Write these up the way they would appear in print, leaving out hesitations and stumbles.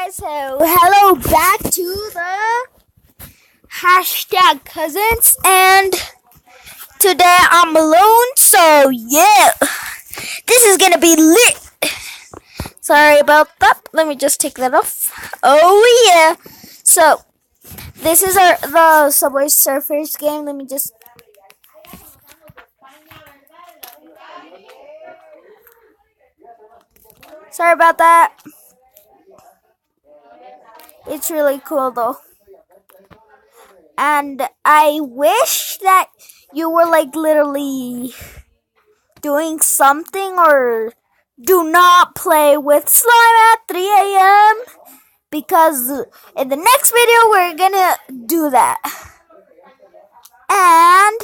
guys, so hello back to the hashtag cousins, and today I'm alone, so yeah, this is gonna be lit. Sorry about that, let me just take that off. Oh yeah, so this is the Subway Surfers game. Let me just sorry about that. It's really cool though. And I wish that you were like literally doing something, or do not play with slime at 3 a.m. because in the next video we're gonna do that. And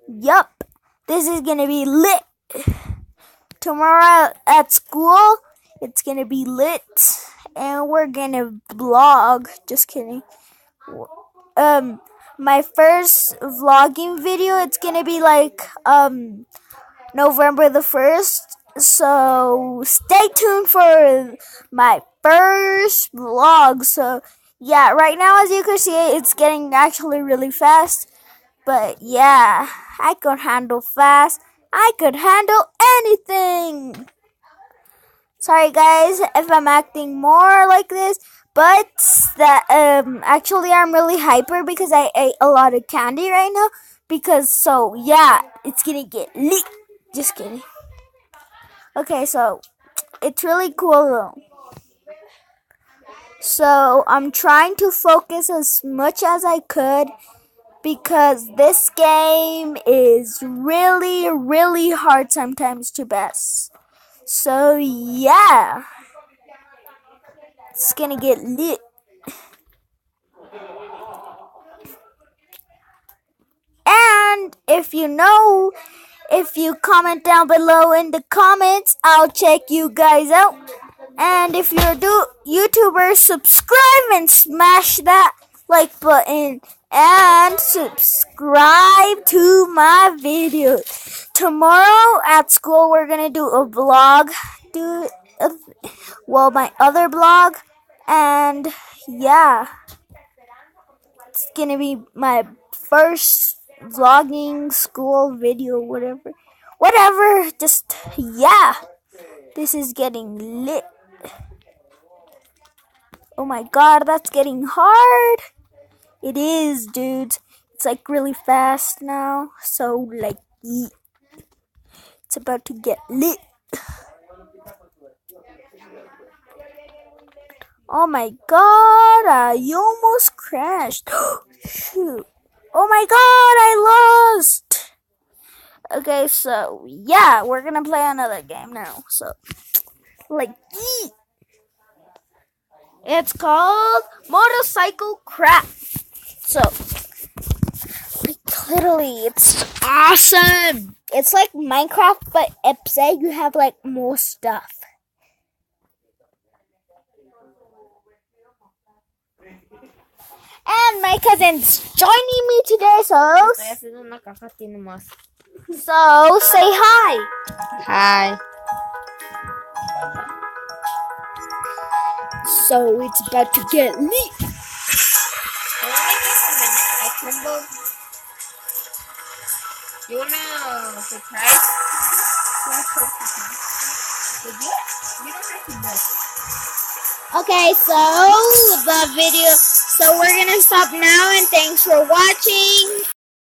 yup, this is gonna be lit. Tomorrow at school, it's gonna be lit, and we're gonna vlog. Just kidding. My first vlogging video, it's gonna be like November the 1st. So stay tuned for my first vlog. So yeah, right now as you can see, it's getting actually really fast. But yeah, I could handle fast. I could handle anything. Sorry guys if I'm acting more like this, but that actually I'm really hyper because I ate a lot of candy right now. Because so yeah, it's gonna get lit. Just kidding. Okay, so it's really cool though. So I'm trying to focus as much as I could because this game is really, really hard sometimes to pass. So yeah, it's gonna get lit. And if you comment down below in the comments, I'll check you guys out. And if you're a YouTuber, subscribe and smash that like button and subscribe to my videos. Tomorrow at school we're gonna do a vlog, my other blog, and yeah, it's gonna be my first vlogging school video, whatever, just yeah, this is getting lit. Oh my god, that's getting hard. It is, dudes. It's like really fast now, so like it's about to get lit. Oh my god, I almost crashed. Shoot. Oh my god, I lost. Okay, so yeah, we're gonna play another game now. So like it's called Motorcycle Craft. So like literally it's awesome. It's like Minecraft, but except you have like more stuff. And my cousin's joining me today, so say hi. Hi. So it's about to get lit. You wanna surprise? You don't have to know. Okay, so we're gonna stop now, and thanks for watching,